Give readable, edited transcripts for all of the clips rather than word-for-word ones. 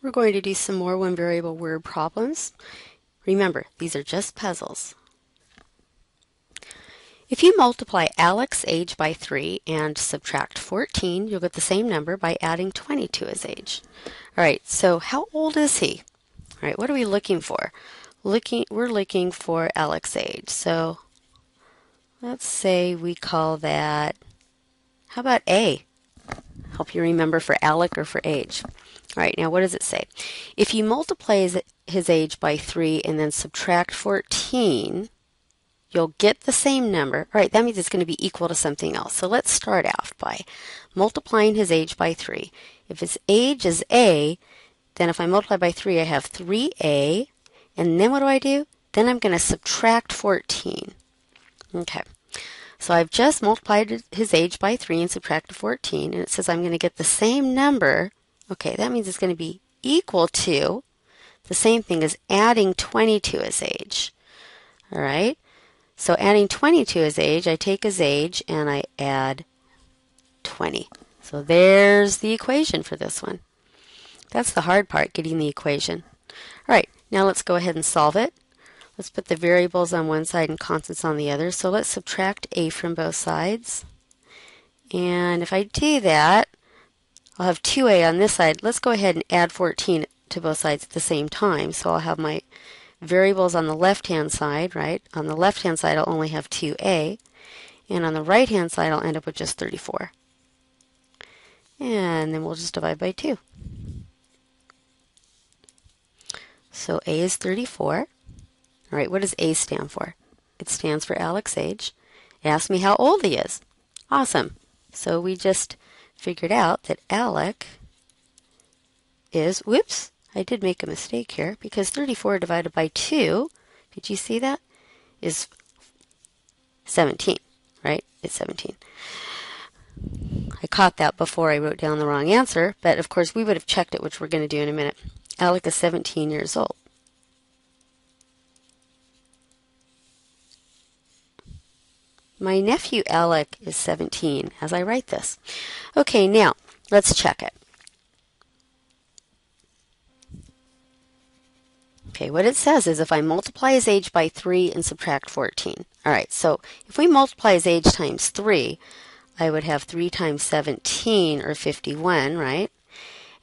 We're going to do some more one variable word problems. Remember, these are just puzzles. If you multiply Alex's age by 3 and subtract 14, you'll get the same number by adding 20 to his age. All right, so how old is he? All right, what are we looking for? We're looking for Alex's age. So let's say we call that, how about A? Help you remember for Alec or for age. All right, now what does it say? If you multiply his age by 3 and then subtract 14, you'll get the same number. All right, that means it's going to be equal to something else. So let's start off by multiplying his age by 3. If his age is A, then if I multiply by 3, I have 3A. And then what do? Then I'm going to subtract 14. Okay. So I've just multiplied his age by 3 and subtracted 14, and it says I'm going to get the same number. Okay, that means it's going to be equal to the same thing as adding 20 to his age. All right? So adding 20 to his age, I take his age and I add 20. So there's the equation for this one. That's the hard part, getting the equation. All right, now let's go ahead and solve it. Let's put the variables on one side and constants on the other. So let's subtract a from both sides. And if I do that, I'll have 2a on this side. Let's go ahead and add 14 to both sides at the same time. So I'll have my variables on the left-hand side, right? On the left-hand side, I'll only have 2a. And on the right-hand side, I'll end up with just 34. And then we'll just divide by 2. So a is 34. All right, what does A stand for? It stands for Alex's age. It asks me how old he is. Awesome. So we just figured out that Alec is, whoops, I did make a mistake here because 34 divided by 2, did you see that? Is 17, right? It's 17. I caught that before I wrote down the wrong answer, but of course we would have checked it, which we're going to do in a minute. Alec is 17 years old. My nephew Alec is 17 as I write this. Okay, now let's check it. Okay, what it says is if I multiply his age by 3 and subtract 14. All right, so if we multiply his age times 3, I would have 3 times 17, or 51, right?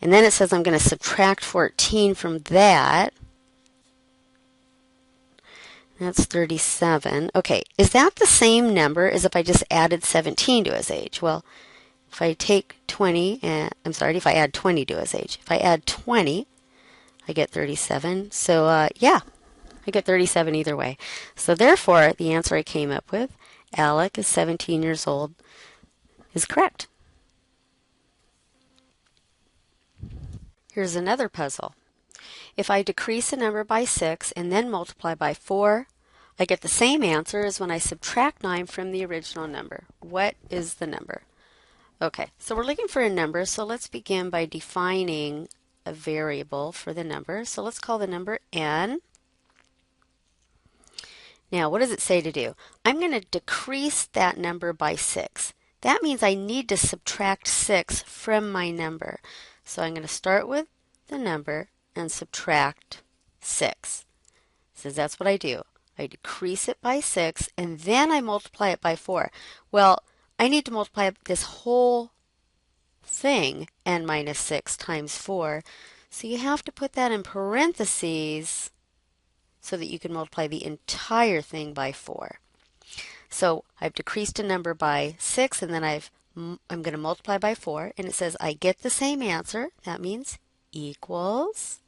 And then it says I'm going to subtract 14 from that. That's 37. Okay, is that the same number as if I just added 17 to his age? Well, if I take 20, if I add 20 to his age. If I add 20, I get 37. So, yeah, I get 37 either way. So, therefore, the answer I came up with, Alec is 17 years old, is correct. Here's another puzzle. If I decrease a number by 6 and then multiply by 4, I get the same answer as when I subtract 9 from the original number. What is the number? Okay, so we're looking for a number, so let's begin by defining a variable for the number. So let's call the number n. Now, what does it say to do? I'm going to decrease that number by 6. That means I need to subtract 6 from my number. So I'm going to start with the number and subtract 6. So that's what I do. I decrease it by 6 and then I multiply it by 4. Well, I need to multiply this whole thing, n minus 6 times 4. So you have to put that in parentheses so that you can multiply the entire thing by 4. So I've decreased a number by 6 and then I'm going to multiply by 4, and it says I get the same answer. That means equals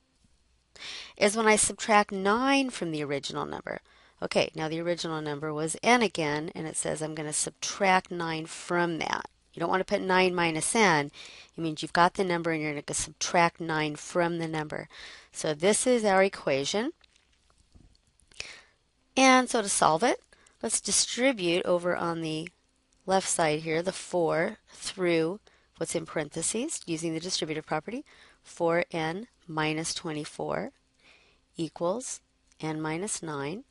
is when I subtract 9 from the original number. Okay, now the original number was n again, and it says I'm going to subtract 9 from that. You don't want to put 9 minus n. It means you've got the number and you're going to subtract 9 from the number. So this is our equation. And so to solve it, let's distribute over on the left side here the 4 through what's in parentheses using the distributive property. 4n minus 24 equals n minus 9.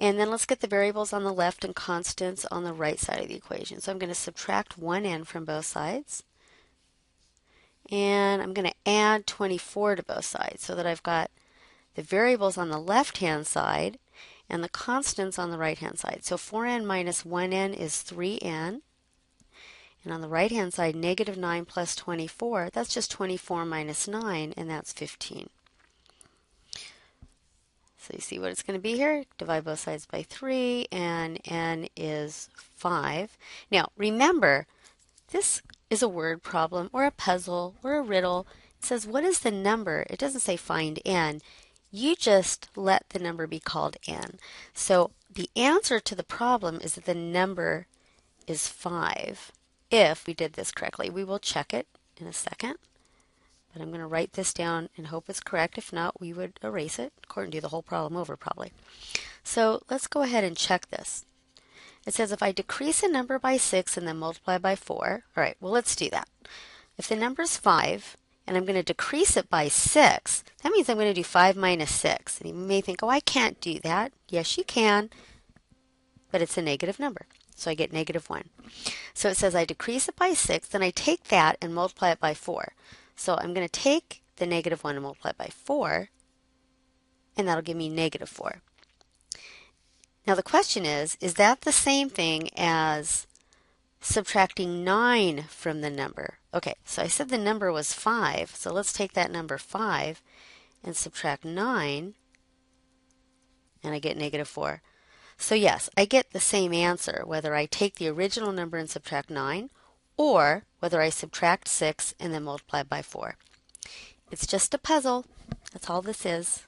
And then let's get the variables on the left and constants on the right side of the equation. So I'm going to subtract 1n from both sides. and I'm going to add 24 to both sides so that I've got the variables on the left-hand side and the constants on the right-hand side. So 4n minus 1n is 3n. And on the right-hand side, negative 9 plus 24, that's just 24 minus 9, and that's 15. So you see what it's going to be here? Divide both sides by 3, and n is 5. Now, remember, this is a word problem or a puzzle or a riddle. It says, what is the number? It doesn't say find n. You just let the number be called n. So the answer to the problem is that the number is 5. If we did this correctly, we will check it in a second. But I'm going to write this down and hope it's correct. If not, we would erase it, or do the whole problem over probably. So let's go ahead and check this. It says if I decrease a number by 6 and then multiply by 4, all right, well, let's do that. If the number is 5 and I'm going to decrease it by 6, that means I'm going to do 5 minus 6. And you may think, oh, I can't do that. Yes, you can, but it's a negative number. So I get negative 1. So it says I decrease it by 6, then I take that and multiply it by 4. So I'm going to take the negative 1 and multiply it by 4, and that'll give me negative 4. Now the question is that the same thing as subtracting 9 from the number? Okay, so I said the number was 5, so let's take that number 5 and subtract 9, and I get negative 4. So yes, I get the same answer whether I take the original number and subtract 9 or whether I subtract 6 and then multiply by 4. It's just a puzzle. That's all this is.